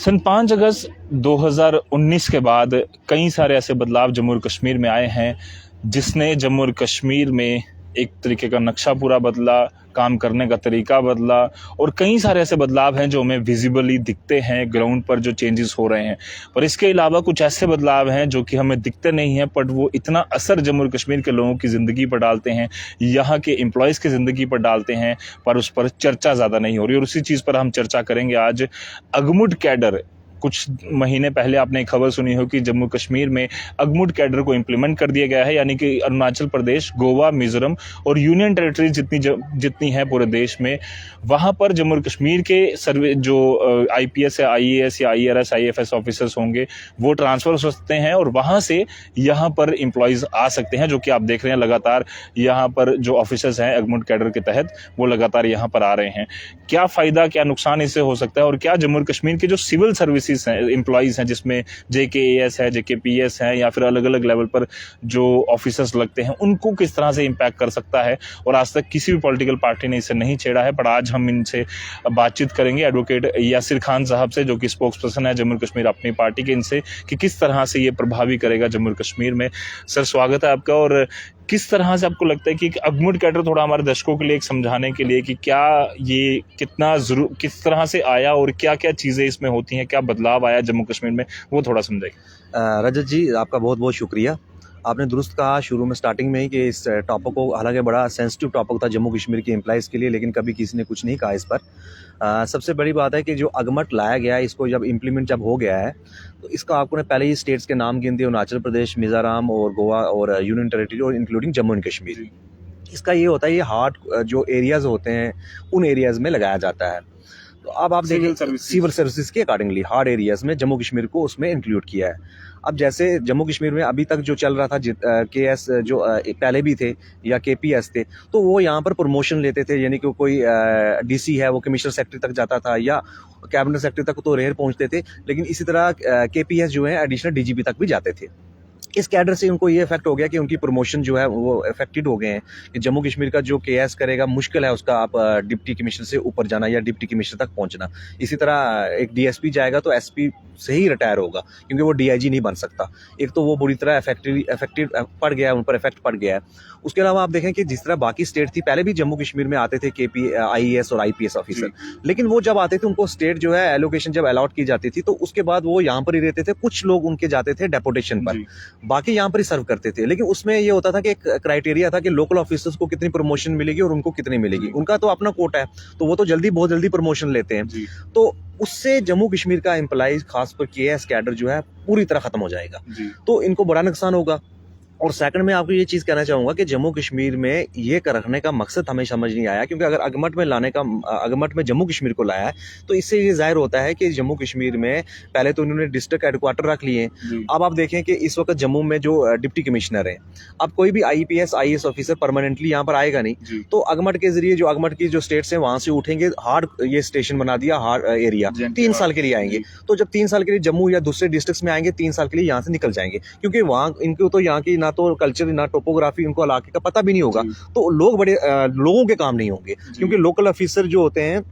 सन 5 अगस्त 2019 के बाद कई सारे ऐसे बदलाव जम्मू और कश्मीर में आए हैं जिसने जम्मू और कश्मीर में एक तरीके का नक्शा पूरा बदला, काम करने का तरीका बदला और कई सारे ऐसे बदलाव हैं जो हमें विजिबली दिखते हैं ग्राउंड पर जो चेंजेस हो रहे हैं। पर इसके अलावा कुछ ऐसे बदलाव हैं जो कि हमें दिखते नहीं हैं, बट वो इतना असर जम्मू और कश्मीर के लोगों की ज़िंदगी पर डालते हैं, यहाँ के एम्प्लॉयज़ की ज़िंदगी पर डालते हैं, पर उस पर चर्चा ज़्यादा नहीं हो रही। और उसी चीज़ पर हम चर्चा करेंगे आज। अगमुड कैडर, कुछ महीने पहले आपने एक खबर सुनी हो कि जम्मू कश्मीर में अगमुड कैडर को इम्प्लीमेंट कर दिया गया है, यानी कि अरुणाचल प्रदेश, गोवा, मिजोरम और यूनियन टेरिटरी जितनी है पूरे देश में, वहाँ पर जम्मू और कश्मीर के सर्वे जो आईपीएस या आईएएस या आईआरएस आईएफएस ऑफिसर्स होंगे वो ट्रांसफ़र हो सकते हैं और वहाँ से यहाँ पर एम्प्लॉयज़ आ सकते हैं, जो कि आप देख रहे हैं लगातार यहाँ पर जो ऑफिसर्स हैं अगमुड कैडर के तहत वो लगातार यहाँ पर आ रहे हैं। क्या फ़ायदा, क्या नुकसान इससे हो सकता है और क्या जम्मू और कश्मीर के जो सिविल सर्विसेज हैं, एम्प्लॉयज़ हैं, जिसमें जेकेएएस है, जेकेपीएस है या फिर अलग अलग लेवल पर जो ऑफिसर्स लगते हैं, उनको किस तरह से इम्पैक्ट कर सकता है। और आज तक किसी भी पॉलिटिकल पार्टी ने इसे नहीं छेड़ा है, पर आज हम इनसे बातचीत करेंगे एडवोकेट यासिर खान साहब से, जो कि स्पोक्स पर्सन है जम्मू कश्मीर अपनी पार्टी के, इनसे कि किस तरह से ये प्रभावी करेगा जम्मू कश्मीर में। सर, स्वागत है आपका। और किस तरह से आपको लगता है कि अगमुड कैडर, थोड़ा हमारे दर्शकों के लिए एक समझाने के लिए कि क्या ये कितना किस तरह से आया और क्या क्या चीज़ें इसमें होती हैं, क्या बदलाव आया जम्मू कश्मीर में, वो थोड़ा समझाइए। रजत जी, आपका बहुत बहुत शुक्रिया। आपने दुरुस्त कहा शुरू में स्टार्टिंग में ही कि इस टॉपिक को, हालांकि बड़ा सेंसिटिव टॉपिक था जम्मू कश्मीर के एम्प्लॉइज़ के लिए, लेकिन कभी किसी ने कुछ नहीं कहा इस पर। सबसे बड़ी बात है कि जो अगमट लाया गया है, इसको जब इम्प्लीमेंट हो गया है, तो इसका आपको ने पहले ही स्टेट्स के नाम गिन दिए, अरुणाचल प्रदेश, मिज़ोरम और गोवा और यूनियन टेरिटरी और इंक्लूडिंग जम्मू एंड कश्मीर। इसका ये होता है, ये हार्ड जो एरियाज़ होते हैं उन एरियाज़ में लगाया जाता है। तो अब आप देखिए सिविल सर्विसेज के अकॉर्डिंगली हार्ड एरियाज़ में जम्मू कश्मीर को उसमें इंक्लूड किया है। अब जैसे जम्मू कश्मीर में अभी तक जो चल रहा था, केएस जो पहले भी थे या केपीएस थे, तो वो यहाँ पर प्रमोशन लेते थे, यानी कि कोई डीसी है वो कमिश्नर सेक्रेटरी तक जाता था या कैबिनेट सेक्रेटरी तक तो रेयर पहुँचते थे, लेकिन इसी तरह केपीएस जो है एडिशनल डीजीपी तक भी जाते थे। इस कैडर से उनको ये इफेक्ट हो गया कि उनकी प्रमोशन जो है वो इफेक्टेड हो गए हैं कि जम्मू कश्मीर का जो केएस करेगा, मुश्किल है उसका आप डिप्टी कमिश्नर से ऊपर जाना या डिप्टी कमिश्नर तक पहुंचना। इसी तरह एक डीएसपी जाएगा तो एसपी से ही रिटायर होगा, क्योंकि वो डीआईजी नहीं बन सकता। एक तो वो बुरी तरह इफेक्टेड पड़ गया है, उन पर इफेक्ट पड़ गया है। उसके अलावा आप देखें कि जिस तरह बाकी स्टेट थी, पहले भी जम्मू कश्मीर में आते थे केपी आईएएस और आईपीएस ऑफिसर, लेकिन वो जब आते थे उनको स्टेट जो है एलोकेशन जब अलॉट की जाती थी, तो उसके बाद वो यहाँ पर ही रहते थे। कुछ लोग उनके जाते थे डेपुटेशन पर, बाकी यहाँ पर ही सर्व करते थे। लेकिन उसमें ये होता था कि एक क्राइटेरिया था कि लोकल ऑफिसर्स को कितनी प्रमोशन मिलेगी और उनको कितनी मिलेगी। उनका तो अपना कोटा है, तो वो तो बहुत जल्दी प्रमोशन लेते हैं। तो उससे जम्मू कश्मीर का एम्प्लॉइज, खासकर केएस कैडर जो है, पूरी तरह खत्म हो जाएगा। तो इनको बड़ा नुकसान होगा। और सेकंड में आपको ये चीज़ कहना चाहूँगा कि जम्मू कश्मीर में ये रखने का मकसद हमें समझ नहीं आया, क्योंकि अगर अगमट में जम्मू कश्मीर को लाया है, तो इससे ये जाहिर होता है कि जम्मू कश्मीर में पहले तो उन्होंने डिस्ट्रिक्ट हेडक्वार्टर रख लिए। अब आप देखें कि इस वक्त जम्मू में जो डिप्टी कमिश्नर है, अब कोई भी आईपीएस आईएएस ऑफिसर परमानेंटली यहाँ पर आएगा नहीं, तो अगमट के जरिए जो अगमट की जो स्टेट्स हैं वहाँ से उठेंगे। हार्ड ये स्टेशन बना दिया, हार्ड एरिया, 3 साल के लिए आएंगे। तो जब 3 साल के लिए जम्मू या दूसरे डिस्ट्रिक्ट्स में आएंगे, 3 साल के लिए यहाँ से निकल जाएंगे, क्योंकि वहाँ इनको तो यहाँ की ना तो कल्चर ना टोपोग्राफी, उनको इलाके का पता भी नहीं होगा। तो लोगों के काम नहीं होंगे, क्योंकि लोकल ऑफिसर जो होते हैं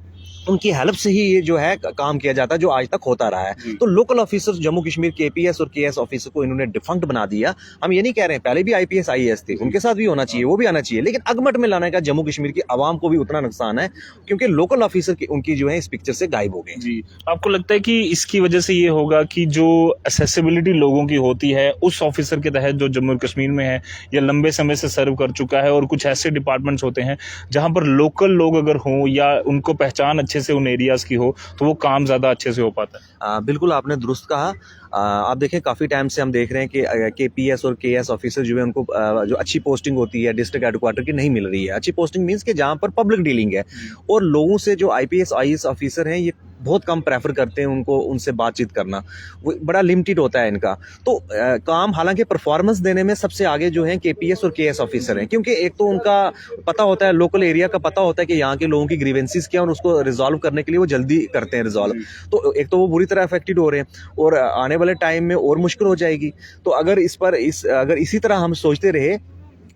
उनकी हेल्प से ही ये जो है काम किया जाता है, जो आज तक होता रहा है। तो local officers Jammu Kashmir KPS और केएस ऑफिसर को इन्होंने डिफंक्ट बना दिया। हम ये नहीं कह रहे हैं, पहले भी आईपीएस आईएएस थे, उनके साथ भी होना चाहिए, वो भी आना चाहिए, लेकिन अगमट में लाने का जम्मू कश्मीर की आवाम को भी उतना नुकसान है, क्योंकि लोकल ऑफिसर उनकी जो है इस पिक्चर से गायब हो गए। जी, आपको लगता है कि इसकी वजह से ये होगा कि जो एक्सेसिबिलिटी लोगों की होती है उस ऑफिसर के तहत जो जम्मू कश्मीर में है या लंबे समय से सर्व कर चुका है, और कुछ ऐसे डिपार्टमेंट्स होते हैं जहां पर लोकल लोग अगर हों या उनको पहचान अच्छे से उन एरियाज हो, तो वो काम ज़्यादा अच्छे से हो पाता है। बिल्कुल आपने दुरुस्त कहा। आप देखें काफ़ी टाइम से हम देख रहे हैं कि केपीएस और केएस ऑफिसर जो है उनको जो अच्छी पोस्टिंग होती है डिस्ट्रिक्ट हेडक्वार्टर की नहीं मिल रही है। अच्छी पोस्टिंग मीन्स कि जहाँ पर पब्लिक डीलिंग है, और लोगों से जो आईपीएस आईएएस ऑफिसर हैं ये बहुत कम प्रेफर करते हैं उनको, उनसे बातचीत करना वो बड़ा लिमिटेड होता है इनका। तो काम, हालांकि परफॉर्मेंस देने में सबसे आगे जो है केपीएस और केएस ऑफिसर हैं, क्योंकि एक तो उनका पता होता है, लोकल एरिया का पता होता है कि यहाँ के लोगों की ग्रीवेंसीज क्या है, और उसको रिजॉल्व करने के लिए वो जल्दी करते हैं रिजॉल्व। तो एक तो वो बुरी तरह अफेक्टेड हो रहे हैं, और आने वाले टाइम में और मुश्किल हो जाएगी। तो अगर इसी तरह हम सोचते रहे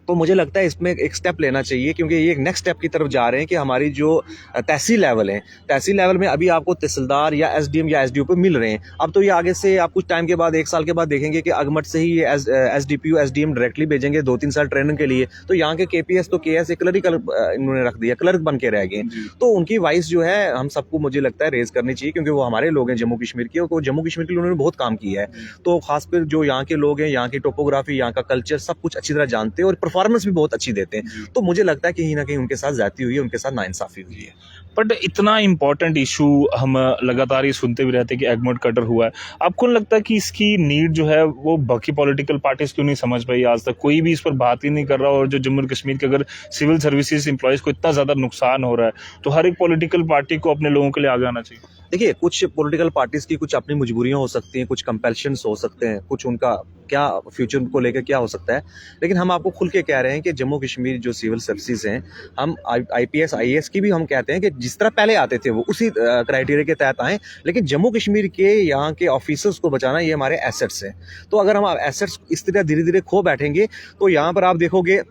तो मुझे लगता है इसमें एक स्टेप लेना चाहिए, क्योंकि ये एक नेक्स्ट स्टेप की तरफ जा रहे हैं कि हमारी जो तहसील लेवल है, तहसील लेवल में अभी आपको तहसीलदार या एसडीएम या एसडीओ पे मिल रहे हैं। अब तो ये आगे से आप कुछ टाइम के बाद, 1 साल के बाद देखेंगे कि अगमट से ही ये एसडीपीओ एसडीएम डायरेक्टली भेजेंगे 2-3 साल ट्रेनिंग के लिए। तो यहाँ के केपीएस तो केएस एक क्लरिकल इन्होंने रख दिया, क्लर्क बन के रह गए। तो उनकी वॉइस जो है हम सबको मुझे लगता है रेज करनी चाहिए, क्योंकि वो हमारे लोग हैं जम्मू कश्मीर के, और जम्मू कश्मीर के लिए उन्होंने बहुत काम किया है। तो खासकर जो यहाँ के लोग हैं, यहाँ की टोपोग्राफी, यहाँ का कल्चर सब कुछ अच्छी तरह जानते हैं और परफॉर्मेंस भी बहुत अच्छी देते हैं। तो मुझे लगता है कि कहीं ना कहीं उनके साथ ज्यादती हुई है, उनके साथ नाइंसाफी हुई है। बट इतना इम्पोर्टेंट इशू हम लगातार ये सुनते भी रहते हैं कि एगमोट कटर हुआ है। आपको नहीं लगता कि इसकी नीड जो है वो बाकी पॉलिटिकल पार्टीज क्यों नहीं समझ पाई? आज तक कोई भी इस पर बात ही नहीं कर रहा। और जो जम्मू और कश्मीर के अगर सिविल सर्विसेज एम्प्लॉयज़ को इतना ज़्यादा नुकसान हो रहा है, तो हर एक पॉलिटिकल पार्टी को अपने लोगों के लिए आगे आना चाहिए। देखिए, कुछ पॉलिटिकल पार्टीज की कुछ अपनी मजबूरियां हो सकती हैं, कुछ कंपल्शंस हो सकते हैं, कुछ उनका क्या फ्यूचर को लेकर क्या हो सकता है। लेकिन हम आपको खुल के कह रहे हैं कि जम्मू कश्मीर जो सिविल सर्विसेज हैं, हम आईपीएस आईएएस की भी हम कहते हैं कि जिस तरह पहले आते थे वो उसी क्राइटेरिया के तहत आए। लेकिन जम्मू कश्मीर के यहाँ के ऑफिसर्स को बचाना ये हमारे एसेट्स हैं। तो अगर हम एसेट्स इस तरह धीरे धीरे खो बैठेंगे तो यहाँ पर आप देखोगे,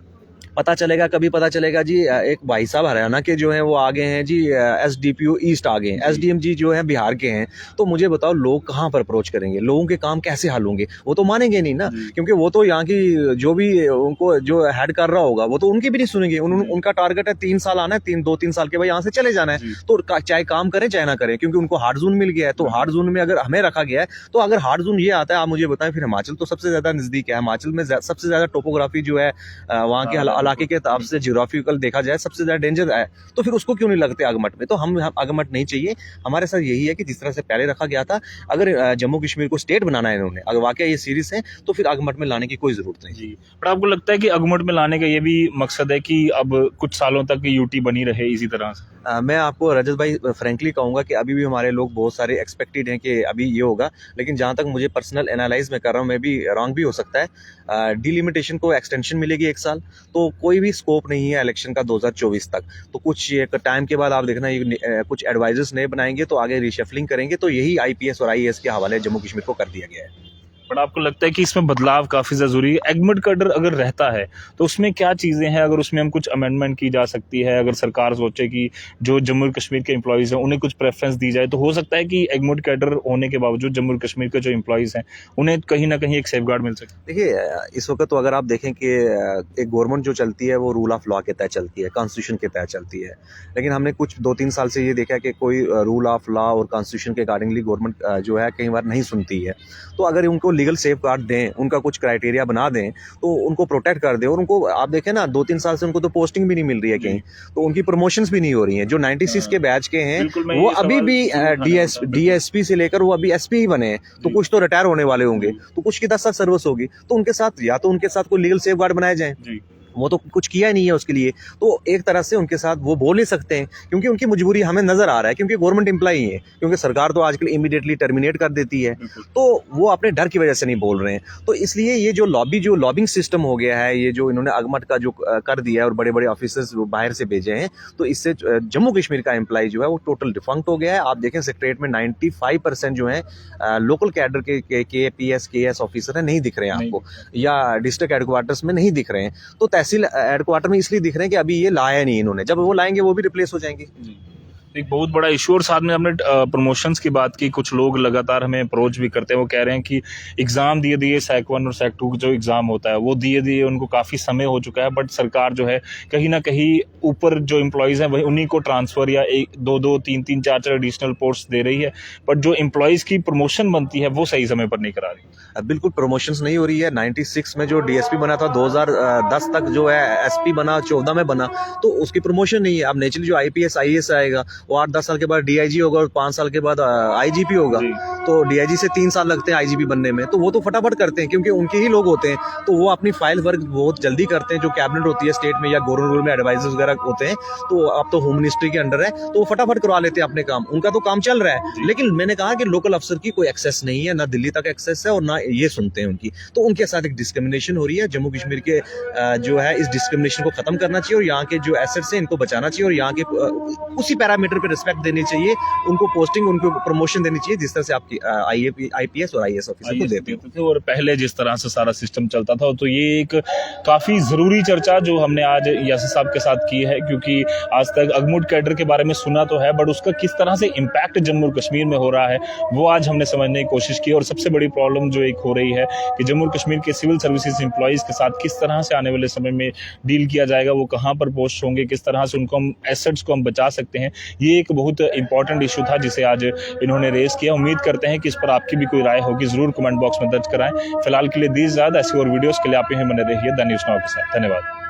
कभी पता चलेगा जी एक भाई साहब हरियाणा के जो हैं वो आगे हैं जी, एसडीपीओ ईस्ट आ गए हैं, एसडीएम जी जो हैं बिहार के हैं। तो मुझे बताओ लोग कहाँ पर अप्रोच करेंगे, लोगों के काम कैसे हल होंगे? वो तो मानेंगे नहीं ना, क्योंकि वो तो यहाँ की जो भी उनको जो हेड कर रहा होगा वो तो उनकी भी नहीं सुनेंगे। उनका टारगेट है 3 साल आना है, 2-3 साल के बाद यहाँ से चले जाना है। तो चाहे काम करें चाहे ना करें, क्योंकि उनको हार्ड जोन मिल गया है। तो हार्ड जोन में अगर हमें रखा गया है, तो अगर हार्ड जोन ये आता है, आप मुझे बताएं, फिर हिमाचल तो सबसे ज्यादा नजदीक है। हिमाचल में सबसे ज्यादा टोपोग्राफी जो है वहाँ के इलाके के हिसाब से ज्योग्राफिकल देखा जाए सबसे ज्यादा डेंजर है। तो फिर उसको क्यों नहीं लगते आगमट में? तो हम अगमट नहीं चाहिए। हमारे साथ यही है कि जिस तरह से पहले रखा गया था, अगर जम्मू कश्मीर को स्टेट बनाना है इन्होंने, अगर वाकई ये सीरीज है, तो फिर आगमट में लाने की कोई जरूरत नहीं। पर आपको लगता है कि आगमट में लाने का ये भी मकसद है कि अब कुछ सालों तक यूटी बनी रहे इसी तरह से? मैं आपको रजत भाई फ्रेंकली कहूंगा कि अभी भी हमारे लोग बहुत सारे एक्सपेक्टेड हैं कि अभी ये होगा। लेकिन जहां तक मुझे पर्सनल एनालाइज में कर रहा हूं, मैं भी रॉन्ग भी हो सकता है। डिलिमिटेशन को एक्सटेंशन मिलेगी 1 साल, तो कोई भी स्कोप नहीं है इलेक्शन का 2024 तक। तो कुछ एक टाइम के बाद आप देखना कुछ एडवाइजर्स नए बनाएंगे, तो आगे रिशफलिंग करेंगे। तो यही आईपीएस और आईएएस के हवाले जम्मू कश्मीर को कर दिया गया है। बट आपको लगता है कि इसमें बदलाव काफ़ी ज़रूरी है? एगमट कटर अगर रहता है तो उसमें क्या चीज़ें हैं, अगर उसमें हम कुछ अमेंडमेंट की जा सकती है? अगर सरकार सोचे कि जो जम्मू कश्मीर के एम्प्लॉयज़ हैं उन्हें कुछ प्रेफरेंस दी जाए, तो हो सकता है कि एगमट कटर होने के बावजूद जम्मू कश्मीर के जो एम्प्लॉयज़ हैं उन्हें कहीं ना कहीं एक सेफगार्ड मिल सके। देखिए, इस वक्त तो अगर आप देखें कि एक गवर्नमेंट जो चलती है वो रूल ऑफ लॉ के तहत चलती है, कॉन्स्टिट्यूशन के तहत चलती है। लेकिन हमने कुछ 2-3 साल से ये देखा कि कोई रूल ऑफ लॉ और कॉन्स्टिट्यूशन के अकॉर्डिंगली गवर्नमेंट जो है कई बार नहीं सुनती है। तो अगर उनको लीगल सेफ गार्ड दें, उनका कुछ क्राइटेरिया बना दें, तो उनको प्रोटेक्ट कर दें। और उनको आप देखें ना, 2-3 साल से उनको तो पोस्टिंग भी नहीं मिल रही है कहीं, तो उनकी प्रमोशंस भी नहीं हो रही हैं। जो 96 के बैच के हैं वो अभी भी डीएसपी से लेकर वो अभी एसपी ही बने हैं। तो कुछ तो रिटायर होने वाले होंगे, तो कुछ की 10 साल सर्विस होगी। तो उनके साथ या तो उनके साथ कोई लीगल सेफ गार्ड बनाए जाए, वो तो कुछ किया ही नहीं है उसके लिए। तो एक तरह से उनके साथ वो बोल नहीं सकते हैं, क्योंकि उनकी मजबूरी हमें नजर आ रहा है, क्योंकि गवर्नमेंट एम्प्लॉई है। क्योंकि सरकार तो आजकल इमीडिएटली टर्मिनेट कर देती है, तो वो अपने डर की वजह से नहीं बोल रहे हैं। तो इसलिए ये जो लॉबिंग सिस्टम हो गया है, ये जो इन्होंने आगमट का जो कर दिया है और बड़े बड़े ऑफिसर्स बाहर से भेजे हैं, तो इससे जम्मू कश्मीर का एम्प्लॉय जो है वो टोटल डिफंक्ट हो गया है। आप देखें सेक्रेटरीट में 95% जो है लोकल कैडर के पीएस केएस ऑफिसर है, नहीं दिख रहे हैं आपको, या डिस्ट्रिक्ट हेडक्वार्टर्स में नहीं दिख रहे हैं। तो तहसील हेडक्वार्टर में इसलिए दिख रहे हैं कि अभी ये लाया नहीं इन्होंने, जब वो लाएंगे वो भी रिप्लेस हो जाएंगे। एक बहुत बड़ा इशू। और साथ में हमने प्रमोशंस की बात की। कुछ लोग लगातार हमें अप्रोच भी करते हैं, वो कह रहे हैं कि एग्ज़ाम दिए SEC 1 और SEC 2 जो एग्ज़ाम होता है वो दिए उनको काफ़ी समय हो चुका है। बट सरकार जो है कहीं ना कहीं ऊपर जो एम्प्लॉयज़ हैं वही उन्हीं को ट्रांसफ़र या 1-2 3-3 4-4 एडिशनल पोस्ट दे रही है। बट जो एम्प्लॉयज़ की प्रमोशन बनती है वो सही समय पर नहीं करा रही। बिल्कुल प्रमोशंस नहीं हो रही है। 96 में जो डीएसपी बना था, 2010 तक जो है एसपी बना, 14 में बना, तो उसकी प्रमोशन नहीं है। अब नेचुरली जो आईपीएस आईएएस आएगा वो 8-10 साल के बाद डीआईजी होगा और 5 साल के बाद आईजीपी होगा। तो डीआईजी से 3 साल लगते हैं आईजीपी बनने में, तो वो तो फटाफट करते हैं क्योंकि उनके ही लोग होते हैं। तो वो अपनी फाइल वर्क बहुत जल्दी करते हैं। जो कैबिनेट होती है स्टेट में या गवर्नर रूल में एडवाइजर्स वगैरह होते हैं, तो अब तो होम मिनिस्ट्री के अंडर है, तो वो फटाफट करवा लेते हैं अपने काम। उनका तो काम चल रहा है। लेकिन मैंने कहा कि लोकल अफसर की कोई एक्सेस नहीं है, ना दिल्ली तक एक्सेस है और ना ये सुनते हैं उनकी। तो उनके साथ एक डिस्क्रिमिनेशन हो रही है। जम्मू कश्मीर के जो है इस डिस्क्रिमिनेशन को खत्म करना चाहिए और यहाँ के जो एसेट्स हैं इनको बचाना चाहिए और यहाँ के उसी पैरामीटर पे रिस्पेक्ट देनी चाहिए, उनको पोस्टिंग, उनको प्रमोशन देनी चाहिए जिस तरह से आप IPS और IAS ऑफिसर को देते हैं। थे और पहले जिस तरह से सारा सिस्टम चलता था, तो ये एक काफ़ी ज़रूरी चर्चा जो हमने आज यासिर साहब के साथ की है, क्योंकि आज तक अगमुट कैडर के बारे में सुना तो है, बट उसका किस तरह से इम्पैक्ट जम्मू और कश्मीर में हो रहा है वो आज हमने समझने की कोशिश की। और सबसे बड़ी प्रॉब्लम जो एक हो रही है कि जम्मू और कश्मीर के सिविल सर्विसेज एम्प्लॉयज़ के साथ किस तरह से आने वाले समय में डील किया जाएगा, वो कहाँ पर पोस्ट होंगे, किस तरह से उनको हम एसेट्स को हम बचा सकते हैं, ये एक बहुत इंपॉर्टेंट इशू था जिसे आज इन्होंने रेस किया। उम्मीद करते हैं कि इस पर आपकी भी कोई राय होगी, ज़रूर कमेंट बॉक्स में दर्ज कराएं। फिलहाल के लिए दीजिए इजाज़त, ऐसी और वीडियोज़ के लिए आप यहीं बने रहिए द न्यूज़ नाउ के साथ। धन्यवाद।